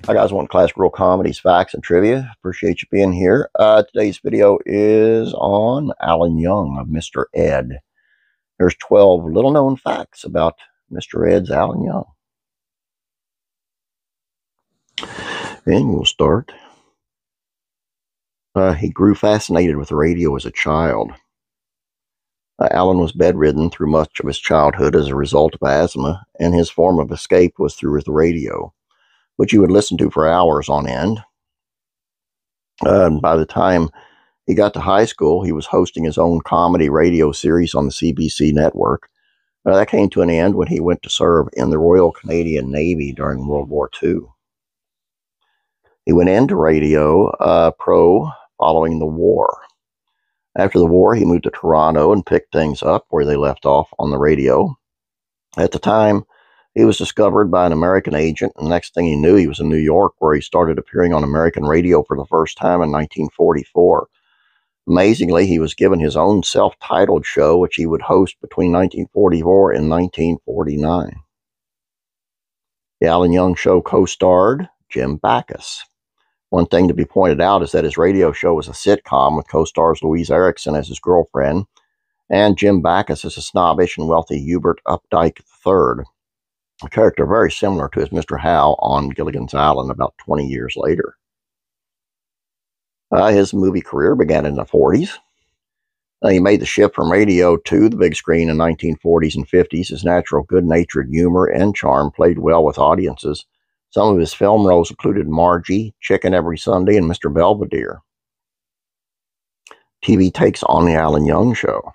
Hi guys, want classic real comedies, facts, and trivia. Appreciate you being here. Today's video is on Alan Young of Mr. Ed. There's 12 little known facts about Mr. Ed's Alan Young. And we'll start. He grew fascinated with the radio as a child. Alan was bedridden through much of his childhood as a result of asthma, and his form of escape was through the radio, which he would listen to for hours on end. By the time he got to high school, he was hosting his own comedy radio series on the CBC network. That came to an end when he went to serve in the Royal Canadian Navy during World War II. He went into radio pro following the war. After the war, he moved to Toronto and picked things up where they left off on the radio. At the time, he was discovered by an American agent, and the next thing he knew, he was in New York, where he started appearing on American radio for the first time in 1944. Amazingly, he was given his own self-titled show, which he would host between 1944 and 1949. The Alan Young Show co-starred Jim Backus. One thing to be pointed out is that his radio show was a sitcom with co-stars Louise Erickson as his girlfriend, and Jim Backus as a snobbish and wealthy Hubert Updike III. A character very similar to his Mr. Hal on Gilligan's Island about 20 years later. His movie career began in the 40s. He made the shift from radio to the big screen in 1940s and 50s. His natural good-natured humor and charm played well with audiences. Some of his film roles included Margie, Chicken Every Sunday, and Mr. Belvedere. TV takes on the Alan Young Show.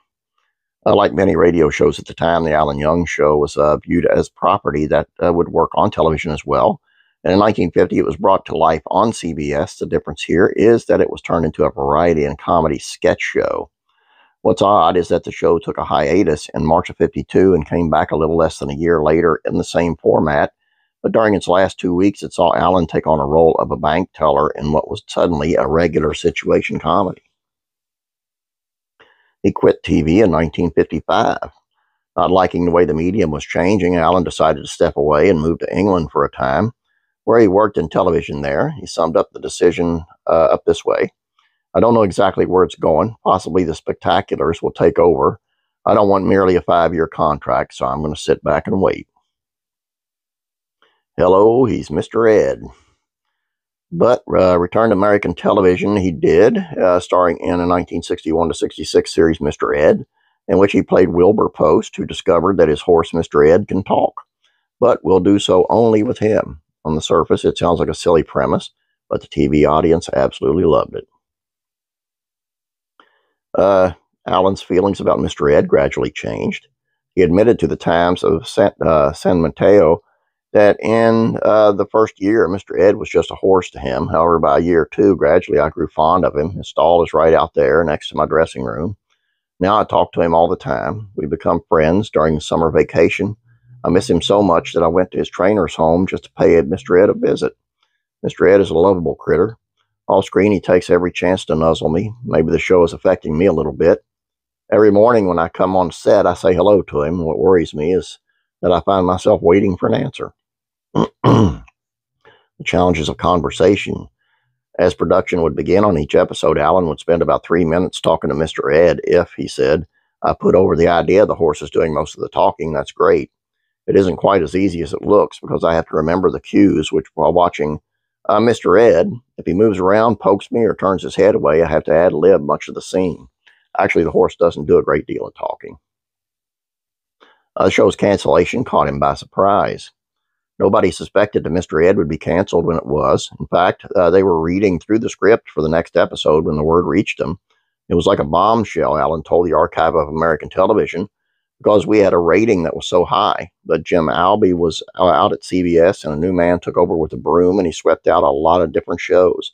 Like many radio shows at the time, the Alan Young Show was viewed as property that would work on television as well. And in 1950, it was brought to life on CBS. The difference here is that it was turned into a variety and comedy sketch show. What's odd is that the show took a hiatus in March of '52 and came back a little less than a year later in the same format. But during its last 2 weeks, it saw Alan take on a role of a bank teller in what was suddenly a regular situation comedy. He quit TV in 1955. Not liking the way the medium was changing, Alan decided to step away and move to England for a time, where he worked in television there. He summed up the decision up this way. I don't know exactly where it's going. Possibly the Spectaculars will take over. I don't want merely a 5-year contract, so I'm going to sit back and wait. Hello, he's Mr. Ed. But return to American television he did, starring in a 1961-66 series, Mr. Ed, in which he played Wilbur Post, who discovered that his horse, Mr. Ed, can talk, but will do so only with him. On the surface, it sounds like a silly premise, but the TV audience absolutely loved it. Alan's feelings about Mr. Ed gradually changed. He admitted to the Times of San Mateo that in the first year, Mr. Ed was just a horse to him. However, by year 2, gradually I grew fond of him. His stall is right out there next to my dressing room. Now I talk to him all the time. We become friends during the summer vacation. I miss him so much that I went to his trainer's home just to pay Mr. Ed a visit. Mr. Ed is a lovable critter. Off screen, he takes every chance to nuzzle me. Maybe the show is affecting me a little bit. Every morning when I come on set, I say hello to him. What worries me is that I find myself waiting for an answer. The challenges of conversation. As production would begin on each episode, Alan would spend about 3 minutes talking to Mr. Ed. If, he said, I put over the idea the horse is doing most of the talking, that's great. It isn't quite as easy as it looks because I have to remember the cues, which while watching Mr. Ed, if he moves around, pokes me, or turns his head away, I have to ad-lib much of the scene. Actually, the horse doesn't do a great deal of talking. The show's cancellation caught him by surprise. Nobody suspected that Mr. Ed would be canceled when it was. In fact, they were reading through the script for the next episode when the word reached them. It was like a bombshell, Alan told the Archive of American Television, because we had a rating that was so high. But Jim Albee was out at CBS, and a new man took over with a broom, and he swept out a lot of different shows.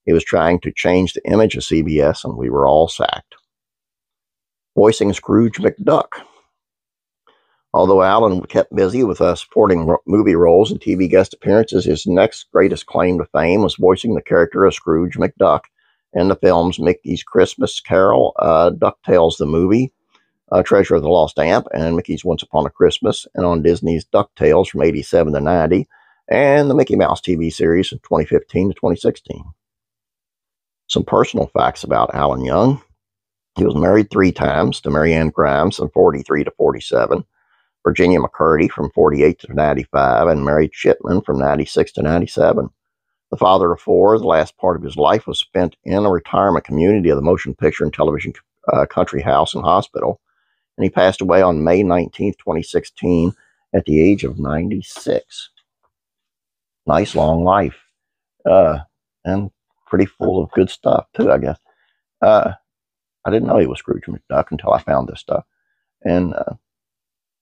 He was trying to change the image of CBS, and we were all sacked. Voicing Scrooge McDuck. Although Alan kept busy with supporting movie roles and TV guest appearances, his next greatest claim to fame was voicing the character of Scrooge McDuck in the films Mickey's Christmas Carol, DuckTales the Movie, Treasure of the Lost Amp, and Mickey's Once Upon a Christmas, and on Disney's DuckTales from '87 to '90, and the Mickey Mouse TV series from 2015 to 2016. Some personal facts about Alan Young. He was married 3 times, to Mary Ann Grimes from 43 to 47, Virginia McCurdy from 48 to 95, and Mary Chipman from 96 to 97. The father of 4, the last part of his life was spent in a retirement community of the Motion Picture and Television Country House and Hospital, and he passed away on May 19, 2016, at the age of 96. Nice long life, and pretty full of good stuff too, I guess. I didn't know he was Scrooge McDuck until I found this stuff, and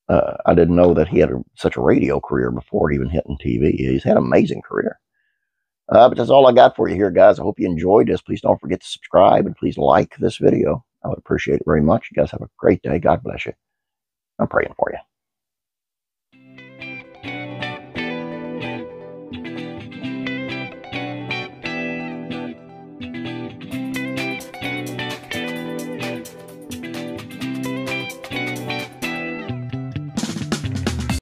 I didn't know that he had such a radio career before even hitting TV. He's had an amazing career. But that's all I got for you here, guys. I hope you enjoyed this. Please don't forget to subscribe, and please like this video. I would appreciate it very much. You guys have a great day. God bless you. I'm praying for you.